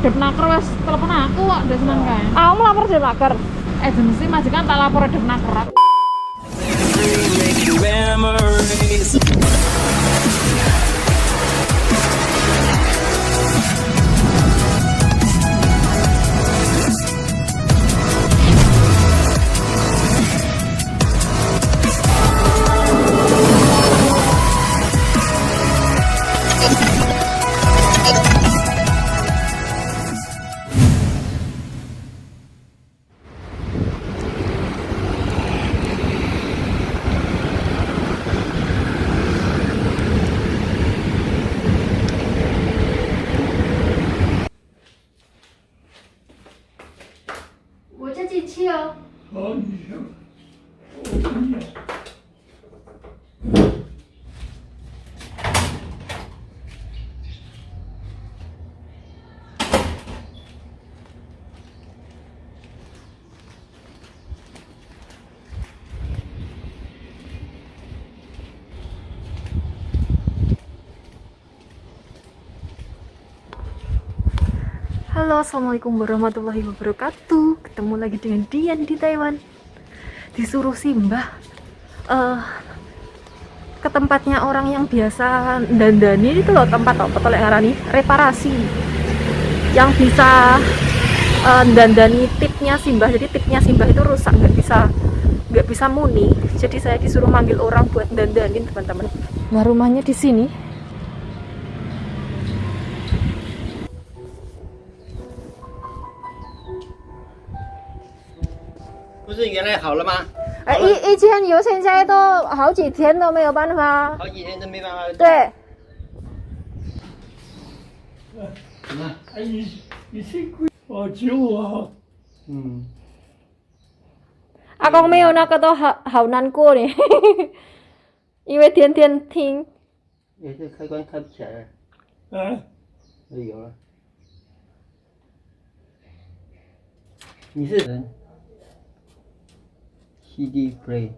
Depnaker wes telepon aku kok ndak seneng kae. Aku lapor Depnaker. Agensi majikan tak lapor Depnaker. Halo, assalamualaikum warahmatullahi wabarakatuh. Ketemu lagi dengan Dian di Taiwan. Disuruh simbah ke tempatnya orang yang biasa dandani itu loh, tempat apa tolek ngarani reparasi yang bisa dandani tipnya simbah. Jadi tipnya simbah itu rusak, nggak bisa muni. Jadi saya disuruh manggil orang buat dandanin teman-teman. Nah, rumahnya di sini.不是原来好了吗？以前有，现在都好几天都没有办法。好几天都没办法。对。哎，你辛苦，好久啊。嗯，阿公没有那个都好难过呢，因为天天听。也是开关开不起来了。啊，有了。你是人？CD play。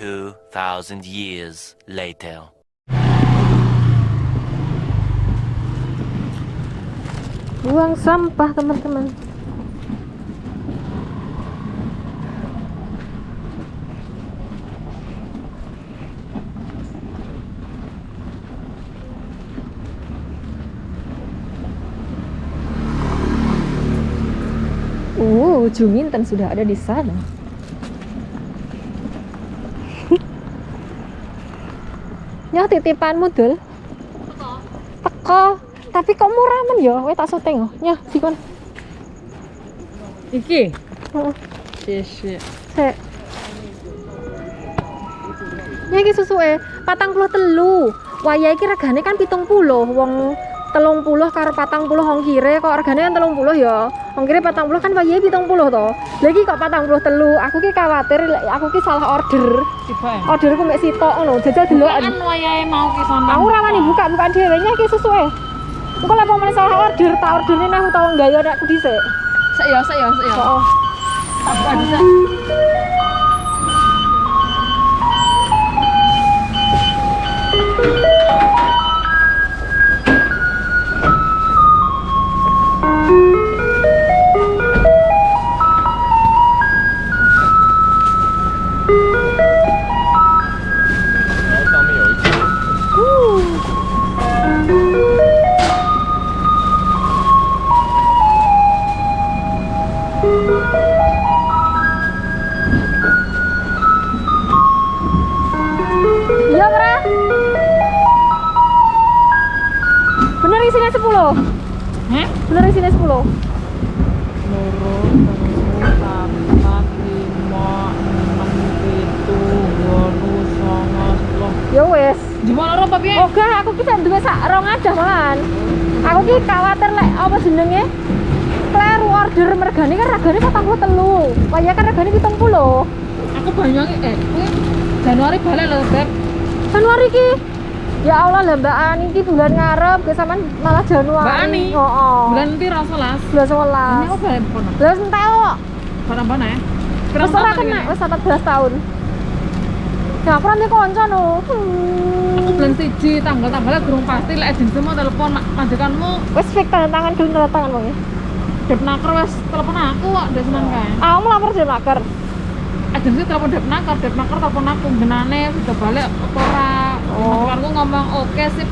2,000 years later. Buang sampah teman-teman. Juminten sudah ada di sana. Ya titipanmu dul. Teko. Tapi kok murah men ya? Weh tak syuting oh. Nyah, dikon. Iki. Heeh. Sik. Sik. Ya iki susuke 43. Waya iki regane kan 70. Wong 30 karo 40 ongkire kok regane kan 30 ya. Ongkire 40 kan wayahe 70 to. Lah iki kok 43. Aku ki kuwatir aku ki salah order. Tiba. Orderku mek sitok ngono. Jajal deloken. Kan wayahe mau ki sono. Aku ora wani buka-buka dhewe nya iki susuke. Engko lha pomene salah order, tak orderne nang utawa nggayo nekku dhisik. Sik ya. Heeh. Tak buka dhisik. Iya, Bra. Bener isinya 10. Heh? Bener isinya 10. Loro, telu, papat, lima, enam, pitu, wolu, songo, sepuluh. Ya wis. Jumlah loro apa piye? Oh, gak, aku ki duwe sak rong adah malahan. Aku ki kuwatir lek apa jenenge? Kleru order mergane kan regane 43. Kaya kan regane 70. Aku banyak kuwi Januari balik lho, Beb. Januari ki. Ya Allah lah Mbak Ani ki bulan ngarep ke sampean malah Januari. Mbak Ani? Heeh. Bulan piro 11? Bulan Ini 11. aku balik kono. Lah wis entek kok. Barang mana ya? Wis ora kena, wis 14 tahun. Ya aku nanti konco no. Aku bulan 1 tanggal-tanggalnya durung pasti lek agensi mau telepon majikanmu Wes fix tanda tangan gelem tanda tangan wong. Depnaker wes telepon aku kok ndak seneng kae. Aku melamar Depnaker. Agensi telepon Depnaker telepon aku genane sudah balik apa ora. Majikanku ngomong oke sip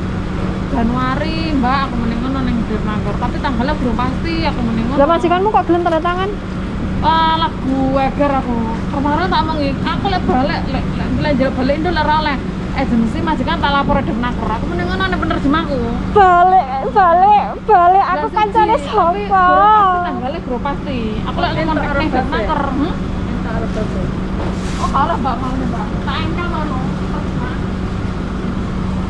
Januari mbak aku mending ngono ning Depnaker tapi tanggalnya belum pasti aku mending ngono. Lah majikanmu kok gelem tanda tangan? Lagu Weger aku kemarin tak mengi aku lek balik lek balik Indo lek ora oleh agensi majikan tak lapor Depnaker aku mending ngono nek penerjemahku. Balik aku kancane sapa? Tanggalnya belum pasti. Aku lek ngomong ning Depnaker. Oh, kalah mbak mau mbak. Tak engkel ngono.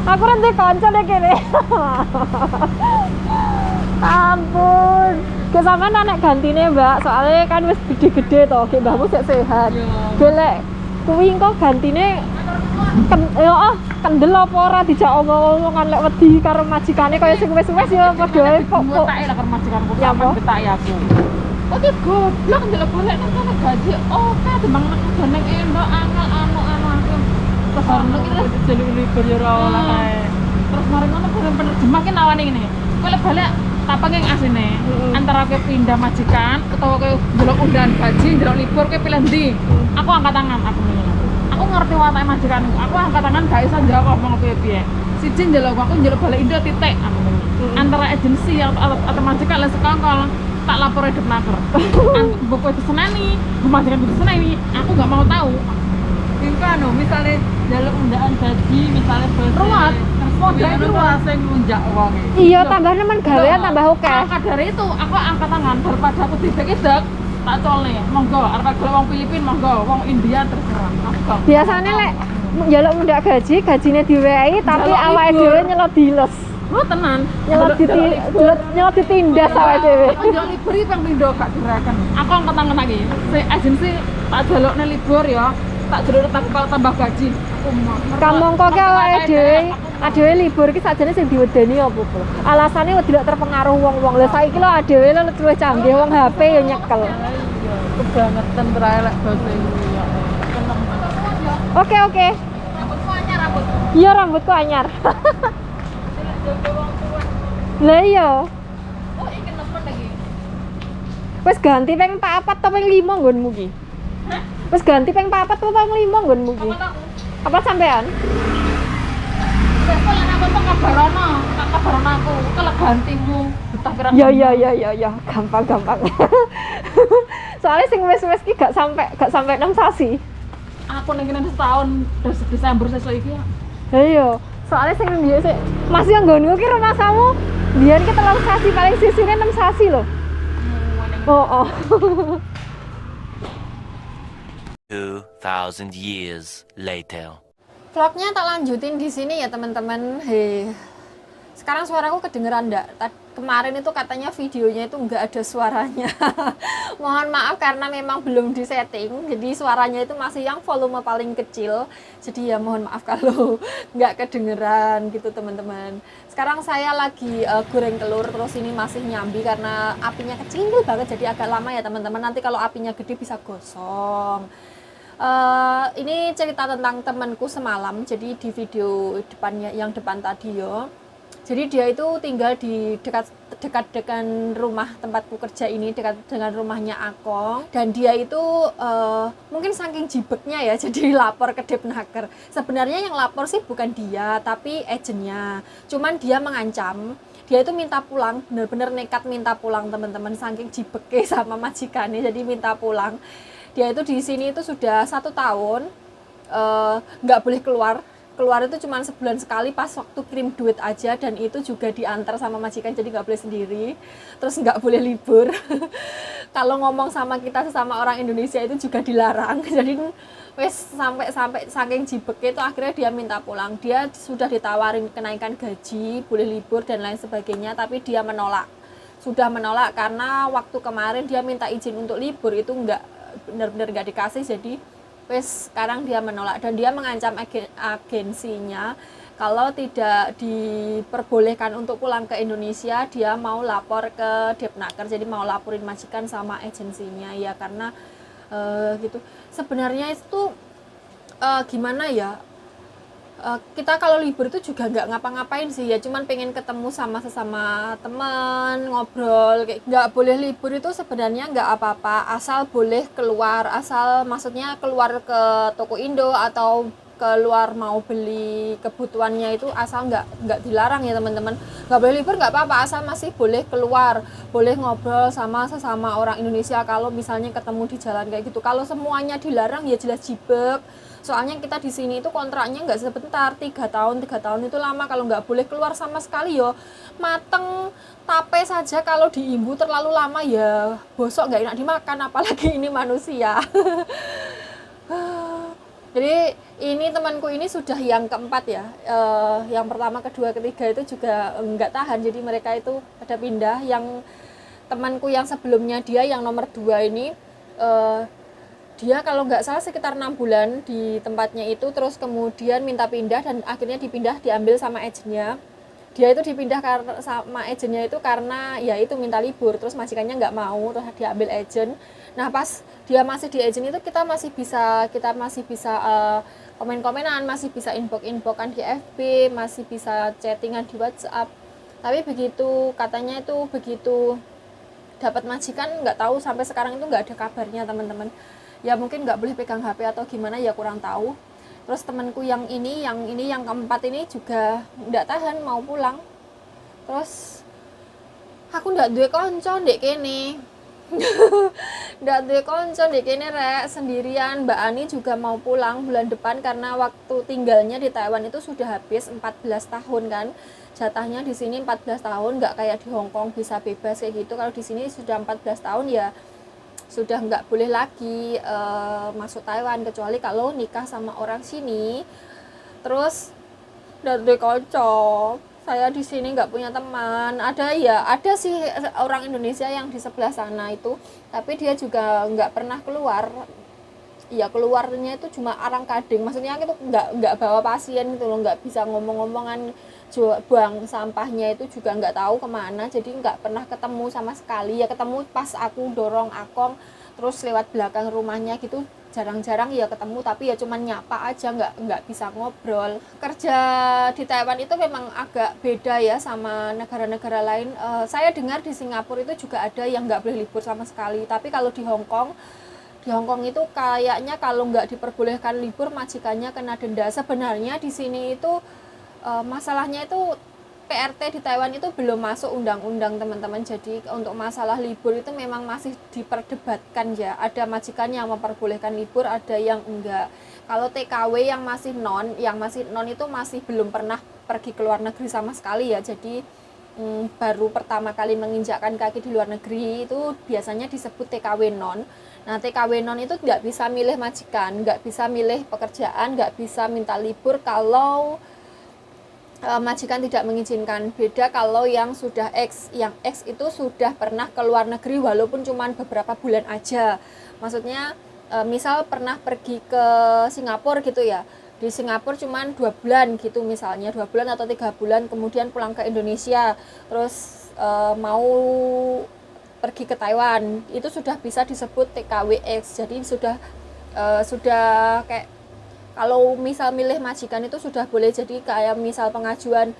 Aku nanti kanca deh kene. Ampun. Ke sampean nek gantine, Mbak. Soalnya kan wis gede-gede to, ki mbahmu sik sehat. Golek kuwi engko gantine kendel apa ora dijak omong-omongan lek wedi karo majikane kaya sing wis-wis ya padha ae kok. Tak lek karo majikanku Ya, sampe betak aku. Oh, dia goblok ndelok golek nang kono gaji. Oke, timbang nang jeneng Endo angel anu aku. Terus bareng iki jadi libur ya ora oleh kae. Terus mari ngono penerjemah ki nawani ngene. Kowe lek balik tak pengen asine. Antara kowe pindah majikan utawa kowe ndelok undangan gaji, ndelok libur kowe pilih ndi? Aku angkat tangan aku ngene. Aku ngerti watake majikanku. Aku angkat tangan gak iso jawab ngomong piye-piye. Siji ndelok aku ndelok balik Indo titik aku ngene. Antara agensi atau majikan lek sekongkol tak lapor Depnaker. Buku itu senani, majikan itu senani. Aku nggak mau tahu. Ingkano, misalnya dalam undangan gaji, misalnya ruwet, modal itu langsung nunjuk uang. Iya, tambah nemen gawean tambah oke. Maka dari itu, aku angkat tangan daripada aku tidak tak colne. Monggo, arep golek wong Filipin, monggo, wong India terserah. Biasanya lek njaluk mundak gajine diwehi tapi awake dhewe nyelot diles. Oh tenan, Nyelot ditindas awake dhewe. Aku njaluk libur iki ping pindho gak direken. Aku angkat tangan lagi. Si agensi tak jalukne libur ya. Tak jeruk tambah gaji. Aku mau. Kamangka ki awake dhewe libur ki sajane sing diwedeni apa to? Alasane tidak terpengaruh wong-wong. Lah saiki lho dhewe lho luwih canggih wong HP ya nyekel. Kebangetan terae lek basa iki. Oke. Rambutku anyar rambut. Iya rambutku anyar. Lah iya. Oh, iki nemen lagi. Wis ganti ping 4 apa ping 5 nggonmu ki? Hah? Wis ganti ping 4 apa ping 5 nggonmu ki? Kapan aku? Apa sampean? Besok lek aku kabarono aku. Kalau gantimu betah pirang. Ya, gampang. Soalnya sing wis ki gak sampai 6 sasi. Aku ning kene setahun Desember sesuk iki ya. Iya, soalnya sing biasa sih masih yang nggonku ki rumah kamu biar ki 3 sasi paling sisine 6 sasi loh. Oh. 2,000 years later. Vlognya tak lanjutin di sini ya teman-teman. Sekarang suaraku kedengeran enggak? Kemarin itu katanya videonya itu enggak ada suaranya. Mohon maaf karena memang belum disetting. Jadi suaranya itu masih yang volume paling kecil. Jadi ya mohon maaf kalau enggak kedengeran gitu teman-teman. Sekarang saya lagi goreng telur, terus ini masih nyambi karena apinya kecil banget jadi agak lama ya teman-teman. Nanti kalau apinya gede bisa gosong. Ini cerita tentang temanku semalam. Jadi di video depannya yang depan tadi ya. Jadi dia itu tinggal di dekat dengan rumah tempatku kerja ini, dekat dengan rumahnya Akong. Dan dia itu mungkin saking jibeknya ya, jadi lapor ke Depnaker. Sebenarnya yang lapor sih bukan dia, tapi agennya. Cuman dia mengancam, dia itu minta pulang, bener-bener nekat minta pulang teman-teman, saking jibeknya sama majikannya, jadi minta pulang. Dia itu di sini itu sudah 1 tahun, nggak boleh keluar itu cuma sebulan sekali pas waktu kirim duit aja, dan itu juga diantar sama majikan jadi nggak boleh sendiri, terus nggak boleh libur. Kalau ngomong sama kita sesama orang Indonesia itu juga dilarang. Jadi wes sampai saking jibeknya itu akhirnya dia minta pulang. Dia sudah ditawarin kenaikan gaji, boleh libur dan lain sebagainya, tapi dia menolak. Sudah menolak karena waktu kemarin dia minta izin untuk libur itu nggak benar-benar nggak dikasih, jadi wes sekarang dia menolak dan dia mengancam agensinya kalau tidak diperbolehkan untuk pulang ke Indonesia dia mau lapor ke Depnaker, jadi mau laporin majikan sama agensinya ya, karena gitu. Sebenarnya itu gimana ya, kita kalau libur itu juga nggak ngapa-ngapain sih ya, cuman pengen ketemu sama sesama teman, ngobrol, kayak nggak boleh libur itu sebenarnya nggak apa-apa, asal boleh keluar, asal maksudnya keluar ke toko Indo atau keluar mau beli kebutuhannya itu, asal nggak dilarang ya teman-teman. Nggak boleh libur nggak apa-apa, asal masih boleh keluar, boleh ngobrol sama sesama orang Indonesia kalau misalnya ketemu di jalan kayak gitu. Kalau semuanya dilarang ya jelas jibek. Soalnya kita di sini itu kontraknya nggak sebentar, 3 tahun itu lama. Kalau nggak boleh keluar sama sekali yo mateng tape saja, kalau diimbu terlalu lama ya bosok, nggak enak dimakan, apalagi ini manusia. Jadi ini temanku ini sudah yang keempat ya, yang pertama, kedua, ketiga itu juga nggak tahan, jadi mereka itu pada pindah. Yang temanku yang sebelumnya, dia yang nomor 2 ini, dia kalau nggak salah sekitar 6 bulan di tempatnya itu, terus kemudian minta pindah dan akhirnya diambil sama agennya. Dia itu dipindah sama agennya itu karena ya itu minta libur, terus majikannya nggak mau, terus diambil agen. Nah pas dia masih di agen itu kita masih bisa komen-komenan, masih bisa inbox-inboxan di FB, masih bisa chattingan di WhatsApp. Tapi begitu katanya itu begitu dapat majikan, nggak tahu sampai sekarang itu nggak ada kabarnya teman-teman. Ya mungkin nggak boleh pegang HP atau gimana ya, kurang tahu. Terus temanku yang keempat ini juga nggak tahan, mau pulang. Terus aku nggak duwe konco ndek kene. Nggak duwe konco ndek kene rek, sendirian. Mbak Ani juga mau pulang bulan depan karena waktu tinggalnya di Taiwan itu sudah habis 14 tahun kan. Jatahnya di sini 14 tahun, nggak kayak di Hong Kong bisa bebas kayak gitu. Kalau di sini sudah 14 tahun ya sudah nggak boleh lagi masuk Taiwan, kecuali kalau nikah sama orang sini. Terus dari konco, saya di sini nggak punya teman. Ada sih orang Indonesia yang di sebelah sana itu, tapi dia juga nggak pernah keluar. Ya keluarnya itu cuma arang kading, maksudnya itu nggak bawa pasien gitu loh, nggak bisa ngomong-ngomongan, buang sampahnya itu juga nggak tahu kemana, jadi nggak pernah ketemu sama sekali. Ya ketemu pas aku dorong Akong terus lewat belakang rumahnya gitu, jarang-jarang ya ketemu, tapi ya cuman nyapa aja, nggak bisa ngobrol. Kerja di Taiwan itu memang agak beda ya sama negara-negara lain. Saya dengar di Singapura itu juga ada yang nggak boleh libur sama sekali, tapi kalau di Hong Kong itu kayaknya kalau nggak diperbolehkan libur majikannya kena denda. Sebenarnya di sini itu masalahnya itu PRT di Taiwan itu belum masuk undang-undang teman-teman. Jadi untuk masalah libur itu memang masih diperdebatkan ya. Ada majikan yang memperbolehkan libur, ada yang enggak. Kalau TKW yang masih non itu masih belum pernah pergi ke luar negeri sama sekali ya. Jadi baru pertama kali menginjakkan kaki di luar negeri itu biasanya disebut TKW non. Nah TKW non itu nggak bisa milih majikan, nggak bisa milih pekerjaan, nggak bisa minta libur kalau majikan tidak mengizinkan. Beda kalau yang sudah X, yang X itu sudah pernah ke luar negeri walaupun cuma beberapa bulan aja. Maksudnya misal pernah pergi ke Singapura gitu ya, di Singapura cuma 2 bulan gitu misalnya, 2 bulan atau 3 bulan, kemudian pulang ke Indonesia, terus mau pergi ke Taiwan, itu sudah bisa disebut TKWX. Jadi sudah kayak kalau misal milih majikan itu sudah boleh. Jadi kayak misal pengajuan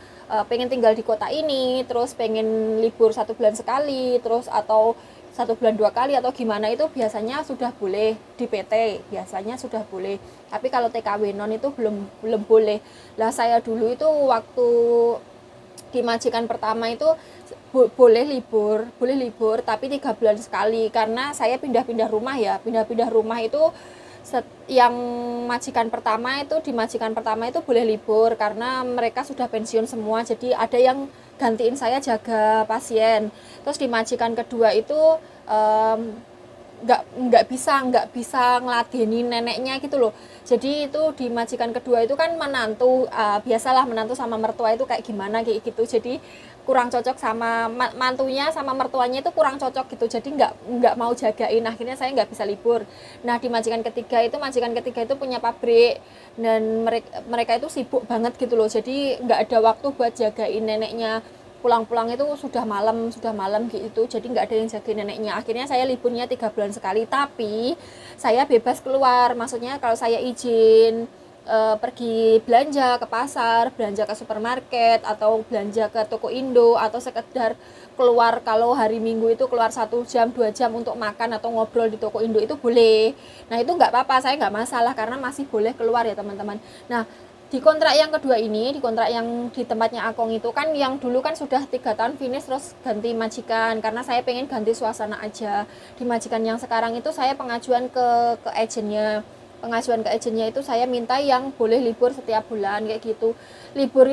pengen tinggal di kota ini, terus pengen libur 1 bulan sekali, terus atau 1 bulan 2 kali atau gimana, itu biasanya sudah boleh di PT, biasanya sudah boleh. Tapi kalau TKW non itu belum boleh. Lah saya dulu itu waktu di majikan pertama itu boleh libur tapi 3 bulan sekali, karena saya pindah-pindah rumah ya. Pindah-pindah rumah itu yang majikan pertama itu, di majikan pertama itu boleh libur karena mereka sudah pensiun semua, jadi ada yang gantiin saya jaga pasien. Terus di majikan kedua itu nggak bisa ngeladeni neneknya gitu loh. Jadi itu di majikan kedua itu kan menantu, biasalah menantu sama mertua itu kayak gimana kayak gitu. Jadi kurang cocok sama mantunya sama mertuanya, itu kurang cocok gitu. Jadi nggak mau jagain, akhirnya saya nggak bisa libur. Nah di majikan ketiga itu punya pabrik dan mereka itu sibuk banget gitu loh. Jadi nggak ada waktu buat jagain neneknya. Pulang-pulang itu sudah malam gitu, jadi nggak ada yang jagain neneknya. Akhirnya saya liburnya 3 bulan sekali, tapi saya bebas keluar. Maksudnya kalau saya izin pergi belanja ke pasar, belanja ke supermarket, atau belanja ke toko Indo, atau sekedar keluar kalau hari Minggu itu keluar 1 jam 2 jam untuk makan atau ngobrol di toko Indo itu boleh. Nah itu nggak apa-apa, saya nggak masalah karena masih boleh keluar ya teman-teman. Nah di kontrak yang kedua ini, di kontrak yang di tempatnya Akong itu kan yang dulu kan sudah 3 tahun finish terus ganti majikan, karena saya pengen ganti suasana aja. Di majikan yang sekarang itu saya pengajuan ke agennya. Pengajuan ke agennya itu saya minta yang boleh libur setiap bulan kayak gitu. Libur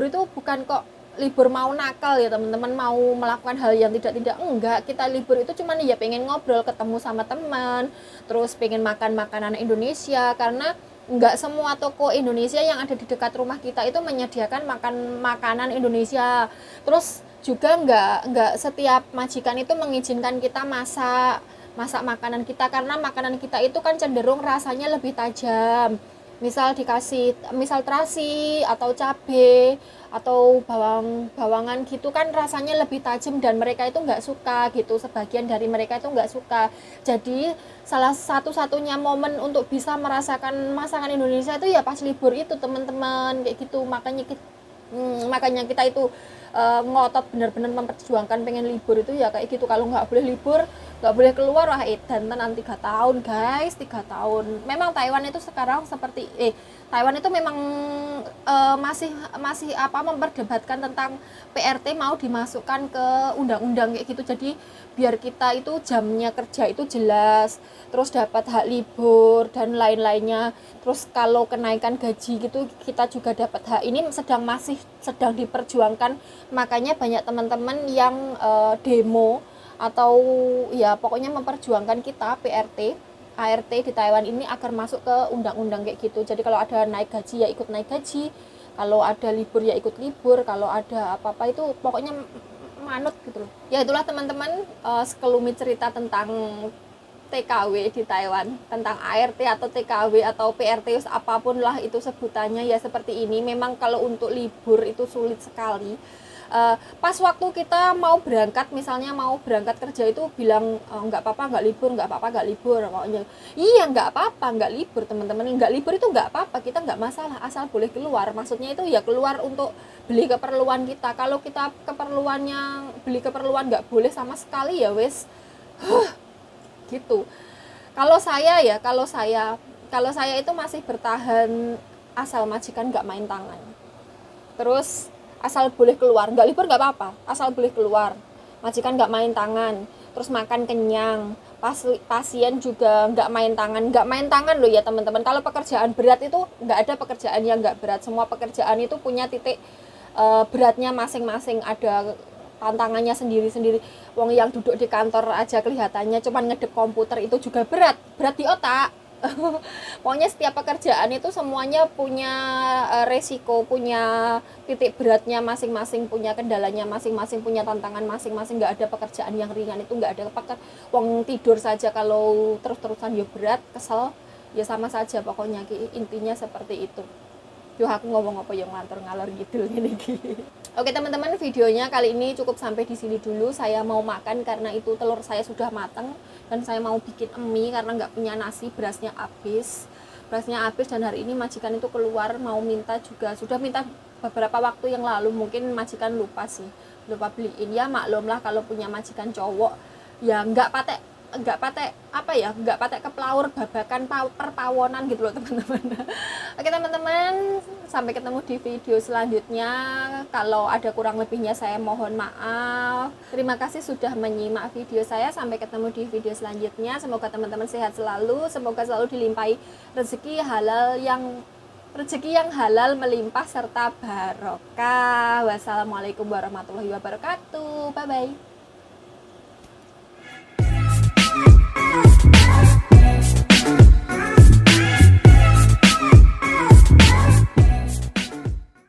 itu bukan kok libur mau nakal ya teman-teman, mau melakukan hal yang tidak enggak. Kita libur itu cuman ya pengen ngobrol, ketemu sama teman, terus pengen makan makanan Indonesia, karena nggak semua toko Indonesia yang ada di dekat rumah kita itu menyediakan makanan Indonesia. Terus juga nggak setiap majikan itu mengizinkan kita masak makanan kita, karena makanan kita itu kan cenderung rasanya lebih tajam. Misal terasi atau cabai atau bawangan gitu kan rasanya lebih tajam dan mereka itu nggak suka gitu, sebagian dari mereka itu nggak suka. Jadi salah satu-satunya momen untuk bisa merasakan masakan Indonesia itu ya pas libur itu teman-teman kayak gitu. Makanya kita itu ngotot benar-benar memperjuangkan pengen libur itu ya kayak gitu. Kalau nggak boleh libur, nggak boleh keluar, wah edan tenan 3 tahun guys, 3 tahun. Memang Taiwan itu sekarang Taiwan itu memang masih memperdebatkan tentang PRT mau dimasukkan ke undang-undang kayak gitu. Jadi biar kita itu jamnya kerja itu jelas, terus dapat hak libur dan lain-lainnya. Terus kalau kenaikan gaji gitu kita juga dapat hak. Ini sedang diperjuangkan, makanya banyak teman-teman yang demo atau ya pokoknya memperjuangkan kita PRT ART di Taiwan ini agar masuk ke undang-undang kayak gitu. Jadi kalau ada naik gaji ya ikut naik gaji, kalau ada libur ya ikut libur, kalau ada apa-apa itu pokoknya manut gitu loh. Ya itulah teman-teman sekelumit cerita tentang TKW di Taiwan, tentang ART atau TKW atau PRT apapun lah itu sebutannya ya seperti ini. Memang kalau untuk libur itu sulit sekali. Pas waktu kita mau berangkat, misalnya mau berangkat kerja itu bilang nggak apa-apa nggak libur pokoknya. Iya nggak apa-apa nggak libur teman-teman, nggak libur itu nggak apa-apa, kita nggak masalah asal boleh keluar. Maksudnya itu ya keluar untuk beli keperluan kita. Kalau kita beli keperluan nggak boleh sama sekali ya wes gitu. Kalau saya itu masih bertahan asal majikan nggak main tangan, terus asal boleh keluar, nggak libur nggak apa-apa, asal boleh keluar, majikan nggak main tangan, terus makan kenyang, pasien juga nggak main tangan loh ya teman-teman. Kalau pekerjaan berat itu nggak ada pekerjaan yang nggak berat, semua pekerjaan itu punya titik beratnya masing-masing, ada tantangannya sendiri-sendiri. Wong yang duduk di kantor aja kelihatannya cuman ngedep komputer itu juga berat di otak. Pokoknya setiap pekerjaan itu semuanya punya resiko, punya titik beratnya masing-masing, punya kendalanya masing-masing, punya tantangan masing-masing. Nggak ada pekerjaan yang ringan, itu nggak ada. Wong tidur saja kalau terus-terusan ya berat, kesel, ya sama saja pokoknya. Intinya seperti itu. Yo aku ngomong apa yang ngalor gitu gini. Oke teman-teman, videonya kali ini cukup sampai di sini dulu. Saya mau makan karena itu telur saya sudah matang dan saya mau bikin mie karena nggak punya nasi, berasnya habis dan hari ini majikan itu keluar mau minta juga, sudah minta beberapa waktu yang lalu, mungkin majikan lupa beliin. Ya maklum lah kalau punya majikan cowok ya nggak patek keplaur babakan perpawonan gitu loh teman-teman. Oke teman-teman, sampai ketemu di video selanjutnya. Kalau ada kurang lebihnya saya mohon maaf. Terima kasih sudah menyimak video saya. Sampai ketemu di video selanjutnya. Semoga teman-teman sehat selalu, semoga selalu dilimpahi rezeki yang halal melimpah serta barokah. Wassalamualaikum warahmatullahi wabarakatuh. Bye bye.